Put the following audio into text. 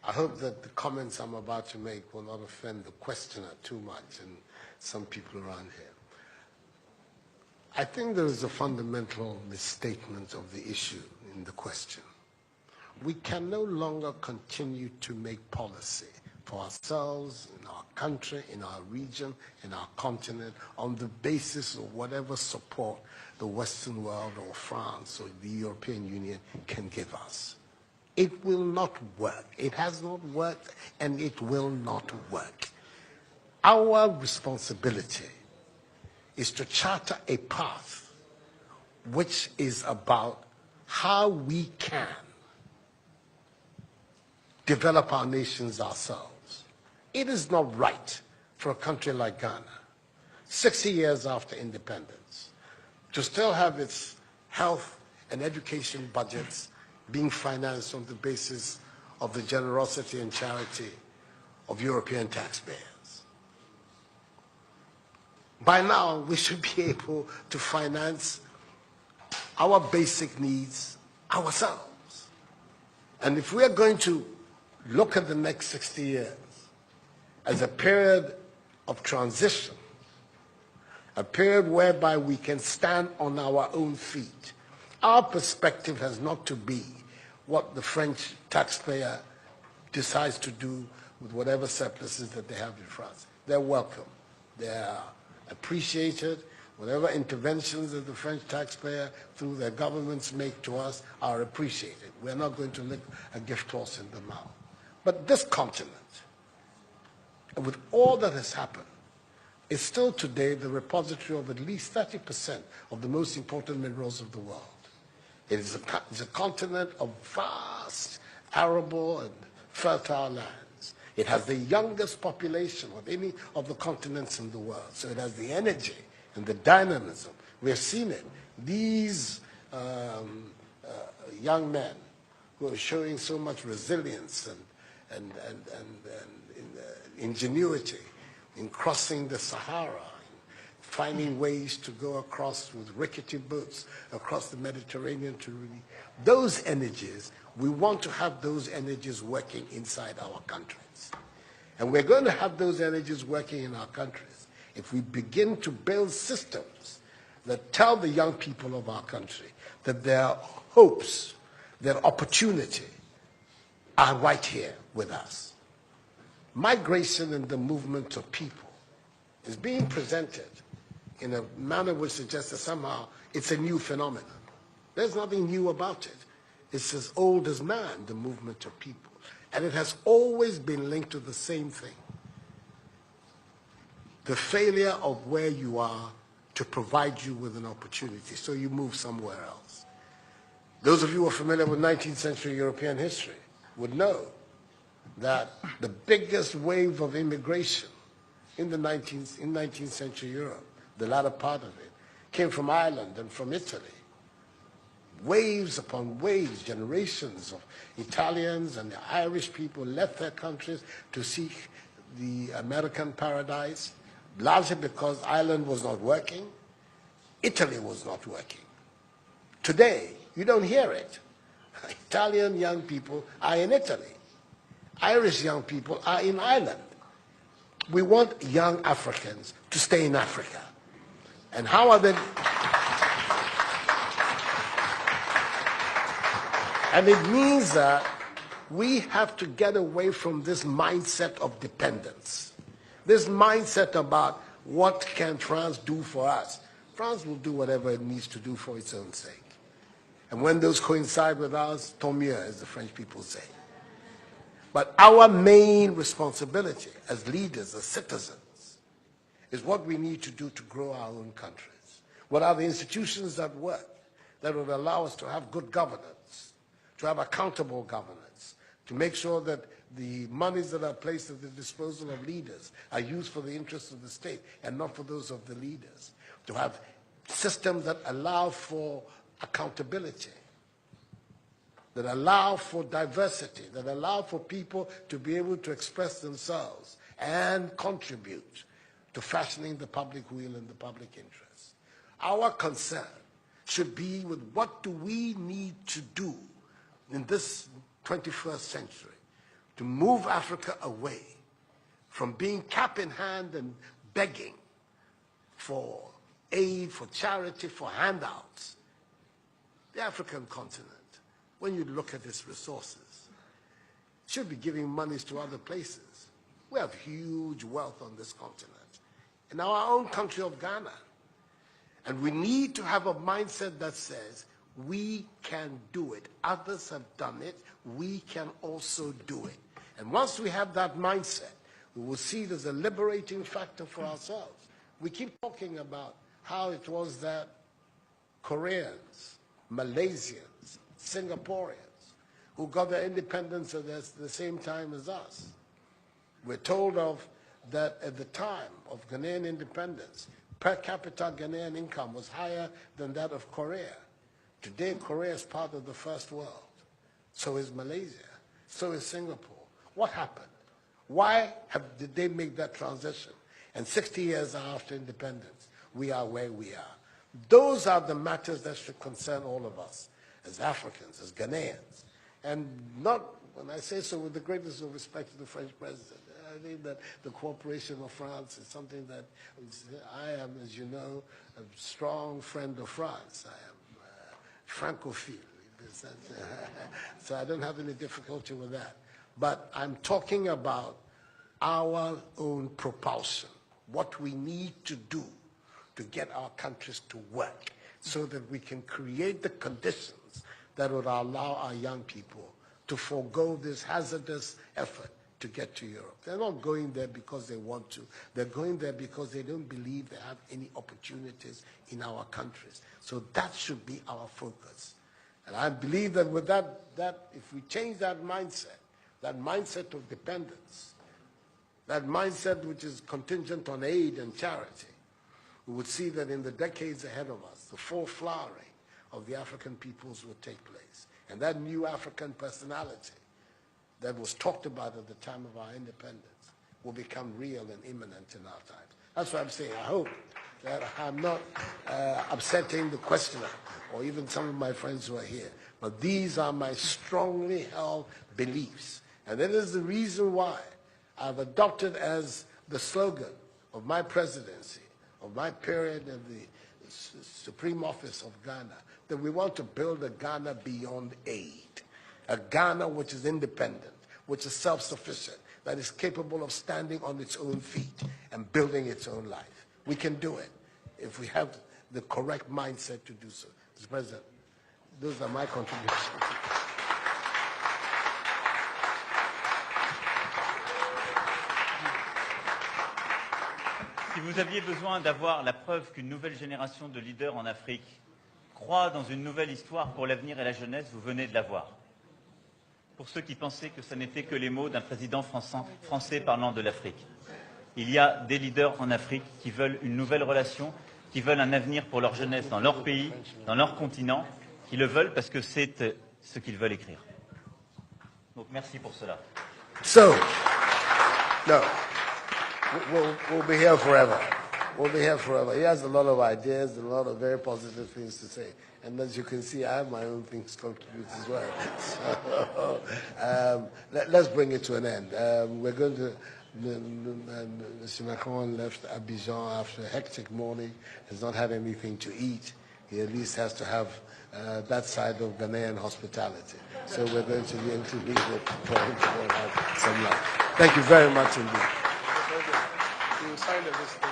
I hope that the comments I'm about to make will not offend the questioner too much and some people around here. I think there is a fundamental misstatement of the issue in the question. We can no longer continue to make policy for ourselves, in our country, in our region, in our continent, on the basis of whatever support the Western world or France or the European Union can give us. It will not work. It has not worked, and it will not work. Our responsibility is to charter a path which is about how we can develop our nations ourselves. It is not right for a country like Ghana, 60 years after independence, to still have its health and education budgets being financed on the basis of the generosity and charity of European taxpayers. By now, we should be able to finance our basic needs ourselves. And if we are going to look at the next 60 years as a period of transition, a period whereby we can stand on our own feet, our perspective has not to be what the French taxpayer decides to do with whatever surpluses that they have in France. They're welcome. They are appreciated. Whatever interventions that the French taxpayer through their governments make to us are appreciated. We're not going to lick a gift horse in the mouth. But this continent, with all that has happened, is still today the repository of at least 30% of the most important minerals of the world. It is a continent of vast, arable and fertile lands. It has the youngest population of any of the continents in the world. So it has the energy and the dynamism. We have seen it. These young men who are showing so much resilience and ingenuity in crossing the Sahara, finding ways to go across with rickety boats across the Mediterranean to really, those energies, we want to have those energies working inside our countries. And we're going to have those energies working in our countries if we begin to build systems that tell the young people of our country that their hopes, their opportunity are right here with us. Migration and the movement of people is being presented in a manner which suggests that somehow it's a new phenomenon. There's nothing new about it. It's as old as man, the movement of people. And it has always been linked to the same thing. The failure of where you are to provide you with an opportunity, so you move somewhere else. Those of you who are familiar with 19th century European history would know that the biggest wave of immigration in 19th century Europe, the latter part of it, came from Ireland and from Italy. Waves upon waves, generations of Italians and the Irish people left their countries to seek the American paradise, largely because Ireland was not working, Italy was not working. Today, you don't hear it. Italian young people are in Italy. Irish young people are in Ireland. We want young Africans to stay in Africa. And how are they? And it means that we have to get away from this mindset of dependence. This mindset about what can France do for us. France will do whatever it needs to do for its own sake. And when those coincide with ours, tant mieux, as the French people say. But our main responsibility as leaders, as citizens, is what we need to do to grow our own countries. What are the institutions that work, that will allow us to have good governance, to have accountable governance, to make sure that the monies that are placed at the disposal of leaders are used for the interests of the state and not for those of the leaders, to have systems that allow for accountability, that allow for diversity, that allow for people to be able to express themselves and contribute to fashioning the public will and the public interest. Our concern should be with what do we need to do in this 21st century to move Africa away from being cap in hand and begging for aid, for charity, for handouts. The African continent, when you look at its resources, should be giving monies to other places. We have huge wealth on this continent, in our own country of Ghana. And we need to have a mindset that says, we can do it. Others have done it. We can also do it. And once we have that mindset, we will see it as a liberating factor for ourselves. We keep talking about how it was that Koreans, Malaysians, Singaporeans, who got their independence at the same time as us. We're told of that at the time of Ghanaian independence, per capita Ghanaian income was higher than that of Korea. Today, Korea is part of the first world. So is Malaysia. So is Singapore. What happened? Why did they make that transition? And 60 years after independence, we are where we are. Those are the matters that should concern all of us as Africans, as Ghanaians. And not, when I say so with the greatest of respect to the French president, I think that the cooperation of France is something that I am, as you know, a strong friend of France. I am Francophile, so I don't have any difficulty with that. But I'm talking about our own propulsion, what we need to do to get our countries to work so that we can create the conditions that would allow our young people to forego this hazardous effort to get to Europe. They're not going there because they want to. They're going there because they don't believe they have any opportunities in our countries. So that should be our focus. And I believe that with that if we change that mindset of dependence, that mindset which is contingent on aid and charity, we would see that in the decades ahead of us, the full flowering of the African peoples would take place. And that new African personality that was talked about at the time of our independence will become real and imminent in our times. That's what I'm saying. I hope that I'm not upsetting the questioner or even some of my friends who are here. But these are my strongly held beliefs. And that is the reason why I've adopted as the slogan of my presidency, of my period of the Supreme Office of Ghana, that we want to build a Ghana beyond aid. A Ghana which is independent, which is self-sufficient, that is capable of standing on its own feet and building its own life. We can do it if we have the correct mindset to do so. Mr. President, those are my contributions. Si vous aviez besoin d'avoir la preuve qu'une nouvelle génération de leaders en Afrique croit dans une nouvelle histoire pour l'avenir et la jeunesse, vous venez de l'avoir. Pour ceux qui pensaient que ce n'était que les mots d'un président français parlant de l'Afrique. Il y a des leaders en Afrique qui veulent une nouvelle relation, qui veulent un avenir pour leur jeunesse dans leur pays, dans leur continent, qui le veulent parce que c'est ce qu'ils veulent écrire. Donc merci pour cela. So, no, we'll be here forever. We'll be here forever. He has a lot of ideas, a lot of very positive things to say. And as you can see, I have my own things to contribute as well. So, let's bring it to an end. We're going to, Mr. Macron left Abidjan after a hectic morning, has not had anything to eat. He at least has to have that side of Ghanaian hospitality. So we're going to be interviewing for him to go and have some lunch. Thank you very much indeed. You signed this thing.